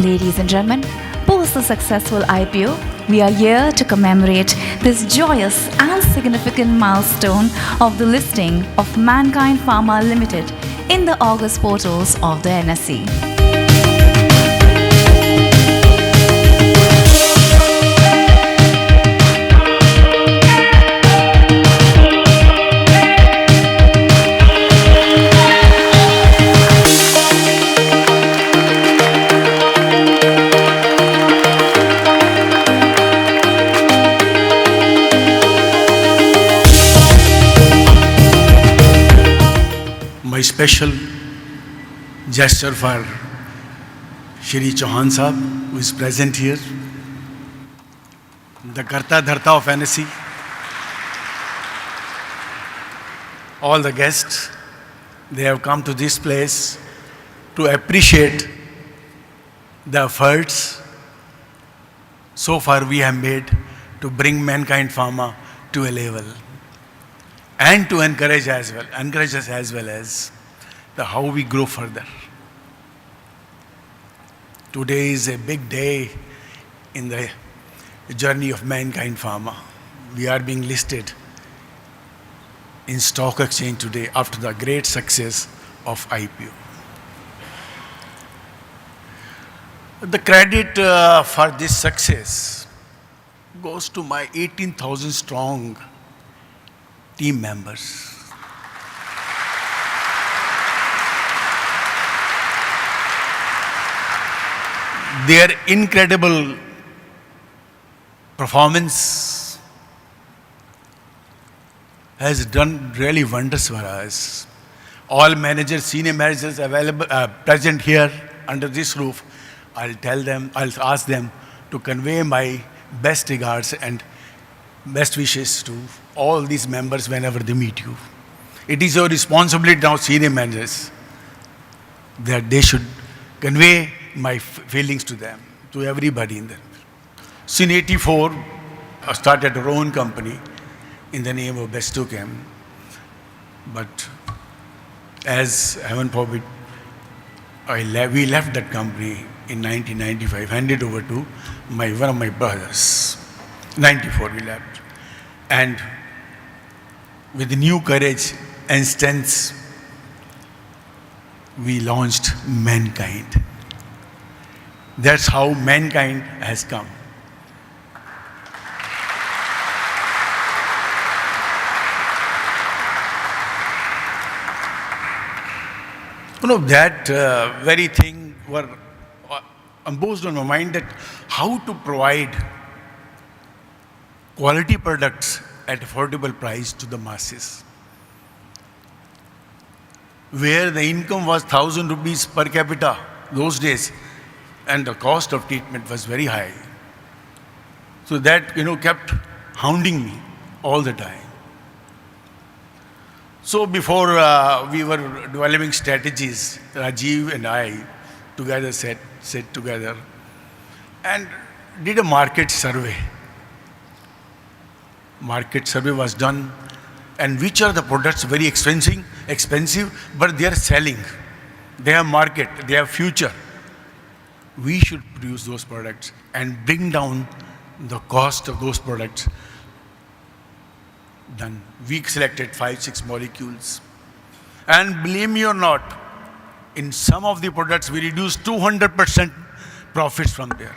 Ladies and gentlemen, post the successful IPO, we are here to commemorate this joyous and significant milestone of the listing of Mankind Pharma Limited in the August portals of the NSE. My special gesture for Shri Chauhan Sahab, who is present here, the Karta Dharta of NSE, all the guests, they have come to this place to appreciate the efforts so far we have made to bring Mankind Pharma to a level, and to encourage us as well as how we grow further. Today is a big day in the journey of Mankind Pharma. We are being listed in stock exchange today after the great success of IPO. The credit for this success goes to my 18,000 strong team members. Their incredible performance has done really wonders for us. All managers, senior managers available, present here under this roof, I'll ask them to convey my best regards and best wishes to all these members whenever they meet you. It is your responsibility now, senior managers, that they should convey my feelings to them, to everybody in them. Since '84, I started our own company in the name of Bestochem. But as heaven forbid, we left that company in 1995, handed over to one of my brothers. 94 we left. And with new courage and strength, we launched Mankind. That's how Mankind has come. You know, that very thing were imposed on my mind, that how to provide quality products at affordable price to the masses. Where the income was 1,000 rupees per capita those days, and the cost of treatment was very high. So that, kept hounding me all the time. So before we were developing strategies, Rajiv and I together sat together and did a market survey. Market survey was done, and which are the products very expensive, but they are selling. They have market, they have future. We should produce those products and bring down the cost of those products. Then we selected 5-6 molecules. And believe me or not, in some of the products we reduced 200% profits from there.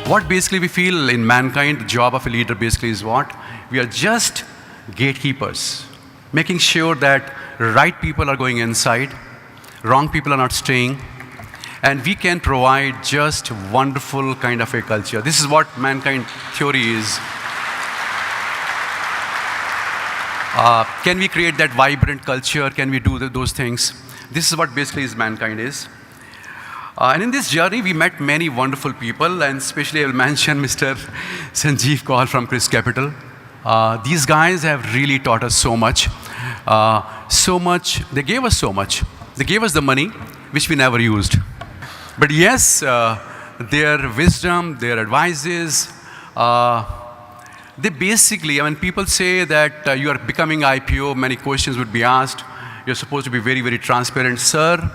What basically we feel in Mankind, the job of a leader basically is what? We are just gatekeepers, making sure that right people are going inside, wrong people are not staying, and we can provide just wonderful kind of a culture. This is what Mankind theory is. Can we create that vibrant culture? Can we do those things? This is what basically Mankind is. And in this journey, we met many wonderful people, and especially I will mention Mr. Sanjeev Kaul from Chris Capital. These guys have really taught us so much. They gave us so much. They gave us the money, which we never used. But yes, their wisdom, their advices, they basically, I mean, people say that you are becoming IPO, many questions would be asked. You're supposed to be very, very transparent. Sir,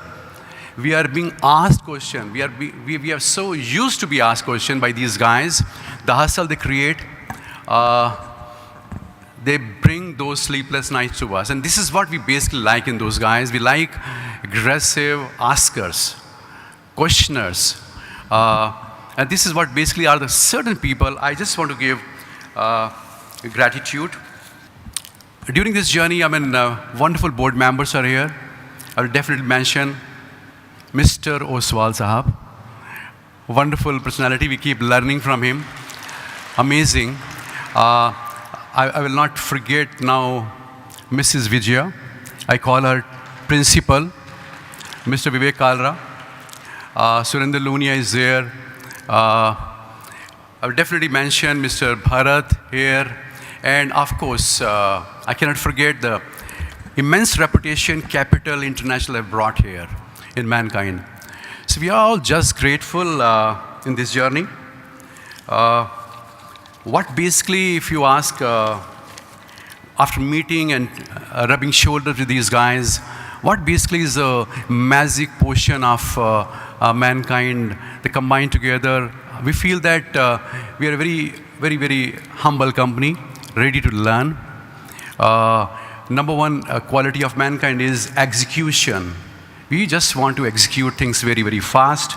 we are being asked questions. We are so used to be asked questions by these guys. The hustle they create, they bring those sleepless nights to us. And this is what we basically like in those guys. We like aggressive askers, questioners. And this is what basically are the certain people. I just want to give gratitude. During this journey, I mean, wonderful board members are here. I will definitely mention Mr. Oswal Sahab. Wonderful personality. We keep learning from him. Amazing. I will not forget now Mrs. Vijaya. I call her principal. Mr. Vivek Kalra. Surinder Lunia is there. I will definitely mention Mr. Bharat here. And of course, I cannot forget the immense reputation Capital International have brought here in Mankind. So we are all just grateful in this journey. What basically, if you ask, after meeting and rubbing shoulders with these guys, what basically is the magic portion of Mankind, the combined together? We feel that we are a very, very, very humble company, ready to learn. Number one quality of Mankind is execution. We just want to execute things very, very fast,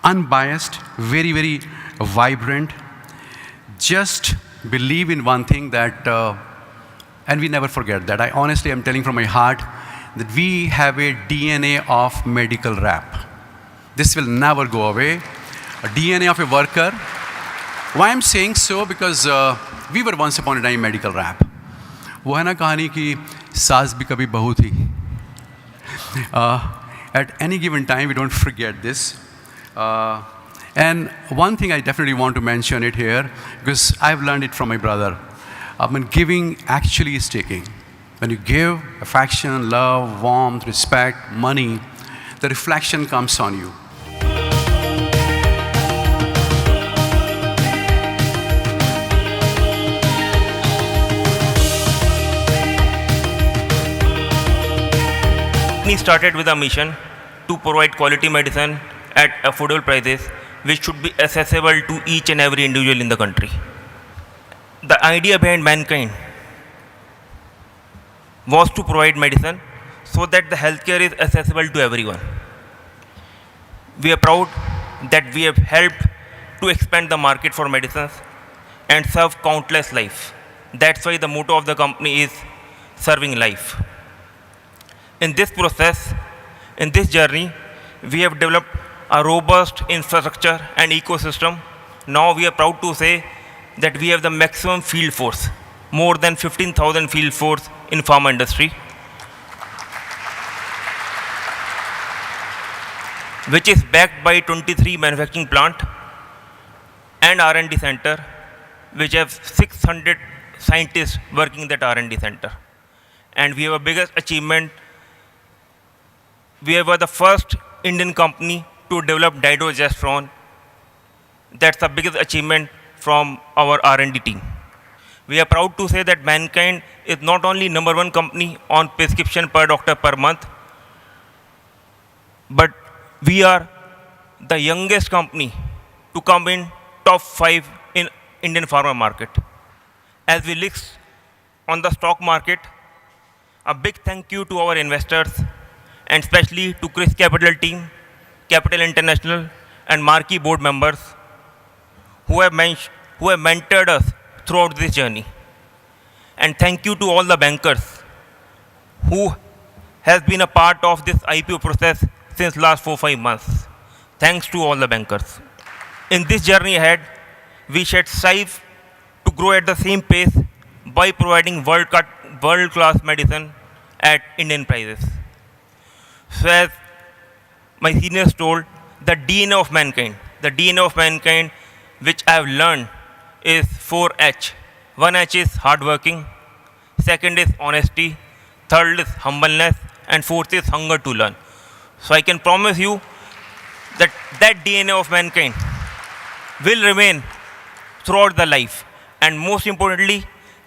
unbiased, very, very vibrant. Just believe in one thing that, and we never forget that. I honestly am telling from my heart that we have a DNA of medical rep. This will never go away. A DNA of a worker. Why I'm saying so? Because we were once upon a time medical rep. वो है ना कहानी कि सास भी कभी बहू थी. At any given time, we don't forget this. And one thing I definitely want to mention it here, because I've learned it from my brother. I mean, giving actually is taking. When you give affection, love, warmth, respect, money, the reflection comes on you. We started with a mission to provide quality medicine at affordable prices, which should be accessible to each and every individual in the country. The idea behind Mankind was to provide medicine so that the healthcare is accessible to everyone. We are proud that we have helped to expand the market for medicines and serve countless lives. That's why the motto of the company is serving life. In this process, in this journey, we have developed a robust infrastructure and ecosystem. Now we are proud to say that we have the maximum field force, more than 15,000 field force in pharma industry, which is backed by 23 manufacturing plant and R&D center, which have 600 scientists working in that R&D center. And we have a biggest achievement. We were the first Indian company to develop dydrogesterone. That's the biggest achievement from our R&D team. We are proud to say that Mankind is not only #1 company on prescription per doctor per month, but we are the youngest company to come in top 5 in Indian pharma market. As we list on the stock market, a big thank you to our investors, and especially to Chris Capital team, Capital International, and marquee board members who have mentored us throughout this journey. And thank you to all the bankers who has been a part of this IPO process since last 4-5 months. Thanks to all the bankers. In this journey ahead, we should strive to grow at the same pace by providing world-class medicine at Indian prices. So as my seniors told, the DNA of Mankind, which I have learned, is 4H. 1H is hardworking, second is honesty, third is humbleness, and fourth is hunger to learn. So I can promise you that that DNA of Mankind will remain throughout the life. And most importantly,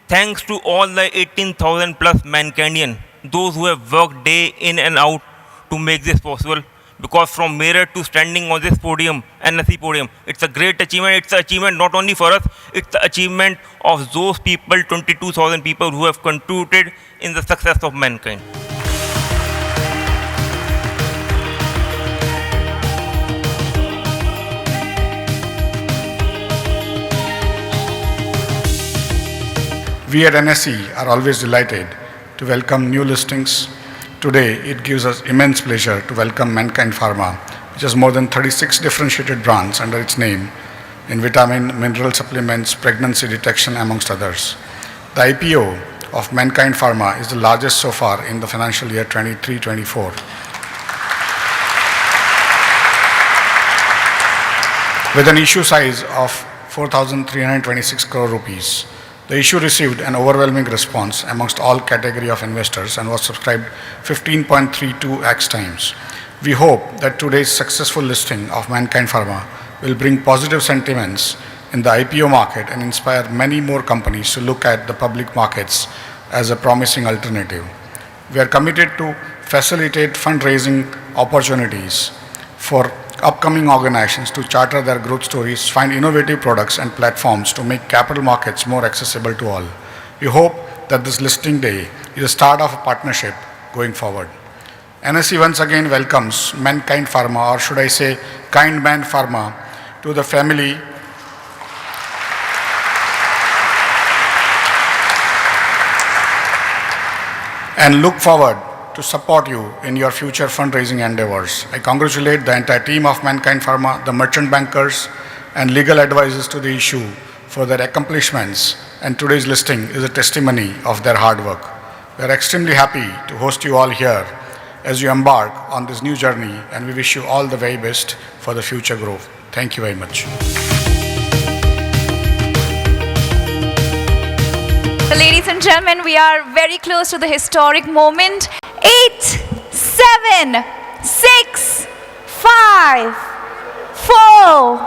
thanks to all the 18,000 plus Mankindian, those who have worked day in and out to make this possible. Because from mirror to standing on this podium, NSE podium, it's a great achievement. It's an achievement not only for us, it's the achievement of those people, 22,000 people who have contributed in the success of Mankind. We at NSE are always delighted to welcome new listings. Today, it gives us immense pleasure to welcome Mankind Pharma, which has more than 36 differentiated brands under its name in vitamin, mineral supplements, pregnancy detection, amongst others. The IPO of Mankind Pharma is the largest so far in the financial year 23-24. With an issue size of 4,326 crore rupees. The issue received an overwhelming response amongst all category of investors and was subscribed 15.32x times. We hope that today's successful listing of Mankind Pharma will bring positive sentiments in the IPO market and inspire many more companies to look at the public markets as a promising alternative. We are committed to facilitate fundraising opportunities for upcoming organizations to charter their growth stories, find innovative products and platforms to make capital markets more accessible to all. We hope that this listing day is the start of a partnership going forward. NSE once again welcomes Mankind Pharma, or should I say Kind Man Pharma, to the family and look forward to support you in your future fundraising endeavors. I congratulate the entire team of Mankind Pharma, the merchant bankers and legal advisors to the issue for their accomplishments, and today's listing is a testimony of their hard work. We are extremely happy to host you all here as you embark on this new journey, and we wish you all the very best for the future growth. Thank you very much. Ladies and gentlemen, we are very close to the historic moment. 8, 7, 6, 5, 4,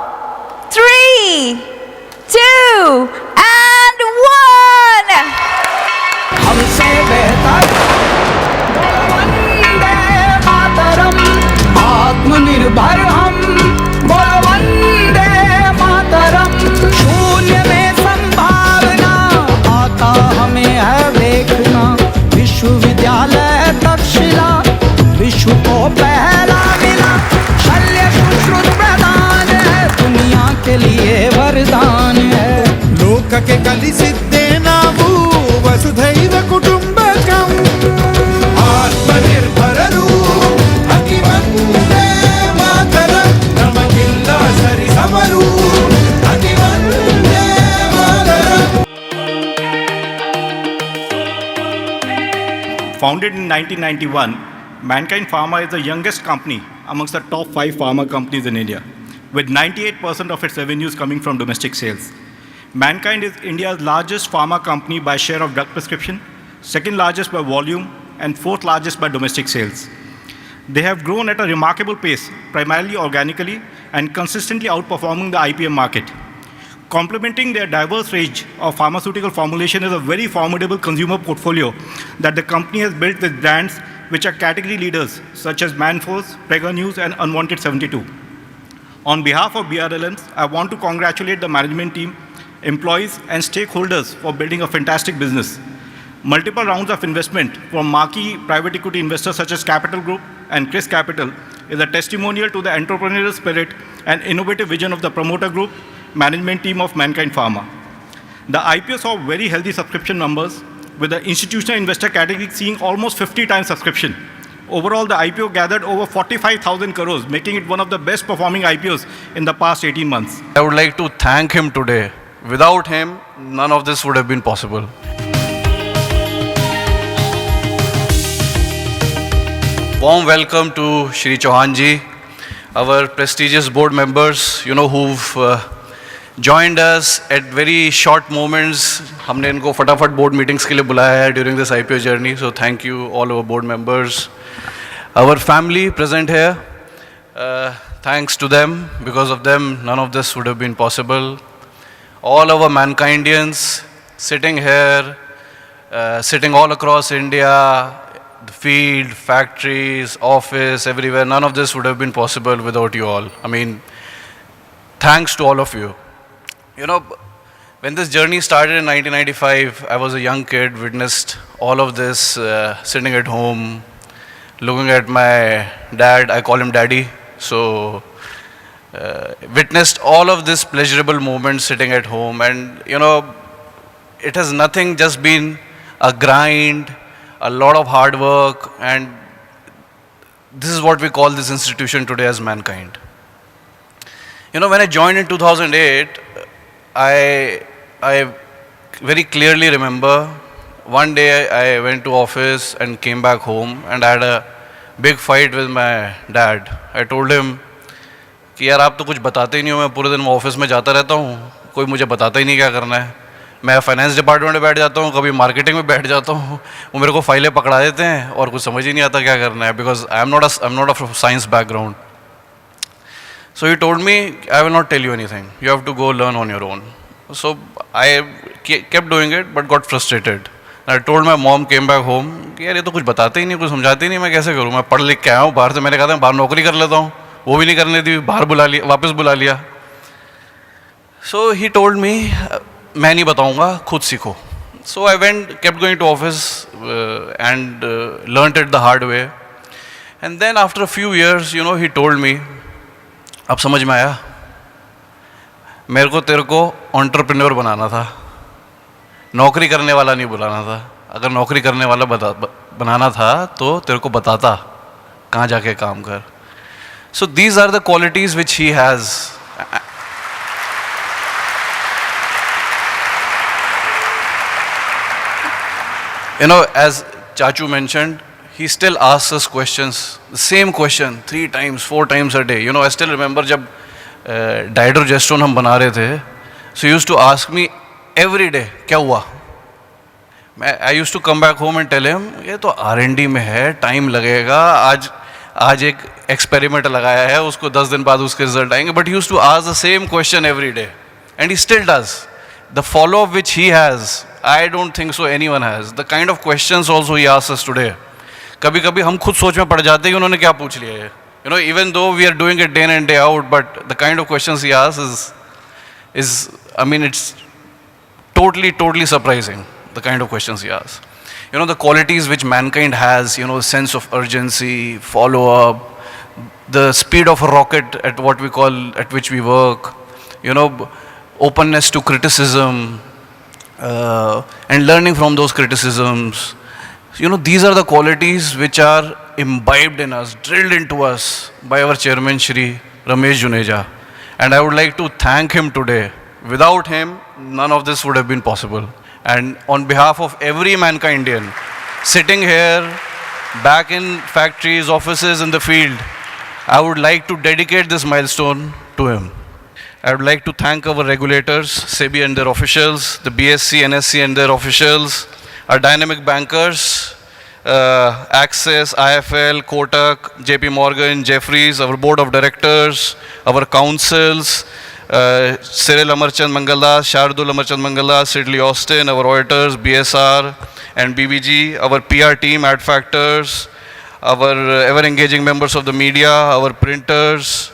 3, 2, and 1. हमसे बेहतर वंदे मातरम, आत्मनिर्भर हम बोलो वंदे मातरम। शून्य में संभावना आता हमें है देखना, विश्वविद्यालय तक्षशिला विश्व को पहला मिला। शल्य सुश्रुत प्रदान है, दुनिया के लिए वरदान है। लोक के कलिसिद्धे नामु वसुधैव कुटुम्बकम्, आत्मनिर्भररू अतिवन्दे मातरम्, नमकिल्ला सरि समरू अतिवन्दे मातरम्। Founded in 1991, Mankind Pharma is the youngest company amongst the top 5 pharma companies in India, with 98% of its revenues coming from domestic sales. Mankind is India's largest pharma company by share of drug prescription, second largest by volume, and fourth largest by domestic sales. They have grown at a remarkable pace, primarily organically, and consistently outperforming the IPM market. Complementing their diverse range of pharmaceutical formulation is a very formidable consumer portfolio that the company has built with brands which are category leaders such as Manforce, Prega News, and Unwanted 72. On behalf of BRLMs, I want to congratulate the management team, employees, and stakeholders for building a fantastic business. Multiple rounds of investment from marquee private equity investors such as Capital Group and Chris Capital is a testimonial to the entrepreneurial spirit and innovative vision of the promoter group management team of Mankind Pharma. The IPO saw very healthy subscription numbers, with the institutional investor category seeing almost 50 times subscription. Overall, the IPO gathered over 45,000 crores, making it one of the best performing IPOs in the past 18 months. I would like to thank him today. Without him, none of this would have been possible. Warm welcome to Shri Chauhan ji, our prestigious board members, who've joined us at very short moments. हमने इनको फटाफट board meetings के लिए बुलाया है during this IPO journey. So thank you all our board members. Our family present here, thanks to them. Because of them, none of this would have been possible. all our Mankindians sitting here, sitting all across India, the field, factories, office, everywhere. None of this would have been possible without you all. I mean, thanks to all of you. You know, when this journey started in 1995, I was a young kid, witnessed all of this, sitting at home, looking at my dad. I call him daddy. So, witnessed all of this pleasurable moments sitting at home. And, you know, it has nothing just been a grind, a lot of hard work, and this is what we call this institution today as Mankind. You know, when I joined in 2008, I very clearly remember one day I went to office and came back home and I had a big fight with my dad. I told him कि यार आप तो कुछ बताते ही नहीं हो, मैं पूरे दिन ऑफिस में जाता रहता हूँ, कोई मुझे बताता ही नहीं क्या करना है. मैं फाइनेंस डिपार्टमेंट में बैठ जाता हूँ, कभी मार्केटिंग में बैठ जाता हूँ, वो मेरे को फाइलें पकड़ा देते हैं और कुछ समझ ही नहीं आता क्या करना है, because I am not a science background. So he told me, I will not tell you anything. You have to go learn on your own. So I kept doing it, but got frustrated. I told my mom, came back home, कि यार ये तो कुछ बताते ही नहीं, कुछ समझाते ही नहीं, मैं कैसे करूँ? मैं पढ़ लिख के आया हूँ बाहर से, मैंने कहा था बाहर नौकरी कर लेता हूँ, वो भी नहीं करने दी, बाहर बुला लिया, वापस बुला लिया. So he told me, मैं नहीं बताऊँगा, खुद सीखो. So I kept going to office and learnt it the hard way. And then after a few years, you know, he told me, अब समझ में आया, मेरे को तेरे को एंटरप्रेन्योर बनाना था, नौकरी करने वाला नहीं बुलाना था. अगर नौकरी करने वाला बनाना था तो तेरे को बताता कहाँ जाके काम कर. So these are the qualities which he has. You know, as Chachu mentioned, he still asks us questions, the same question 3 times, 4 times a day. You know, I still remember जब डाइड्रोजेस्ट्रोन हम बना रहे थे, so he used to ask me every day, क्या हुआ? I used to come back home and tell him, ये तो R&D में है, टाइम लगेगा, आज एक एक्सपेरिमेंट लगाया है, उसको 10 दिन बाद उसके रिजल्ट आएंगे. But he used to ask the same question every day, and he still does. The follow-up which he has, I don't think so anyone has. The kind of questions also he asks us today. कभी कभी हम खुद सोच में पड़ जाते हैं कि उन्होंने क्या पूछ लिया है. You know, even though we are doing it day in and day out, but the kind of questions he asks is I mean, it's totally surprising, the kind of questions he asks. You know, the qualities which Mankind has, you know, sense of urgency, follow-up, the speed of a rocket at which we work, you know, openness to criticism, and learning from those criticisms. You know, these are the qualities which are imbibed in us, drilled into us by our chairman Shri Ramesh Juneja. And I would like to thank him today. Without him, none of this would have been possible. And on behalf of every Mankindian sitting here, back in factories, offices, in the field, I would like to dedicate this milestone to him. I would like to thank our regulators, SEBI and their officials, the BSc, NSC and their officials, our dynamic bankers, Access, IFL, Kotak, JP Morgan, Jefferies, our board of directors, our councils, Cyril Amarchand Mangalas, Shardul Amarchand Mangalas, Sidley Austin, our auditors, BSR and BBG, our PR team, Ad Factors, our ever-engaging members of the media, our printers,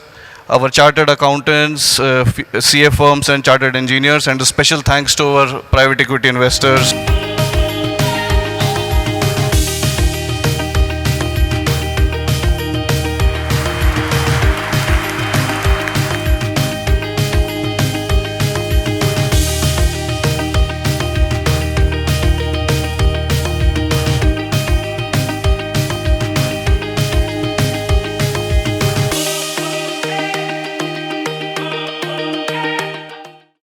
our chartered accountants, CA firms and chartered engineers, and a special thanks to our private equity investors.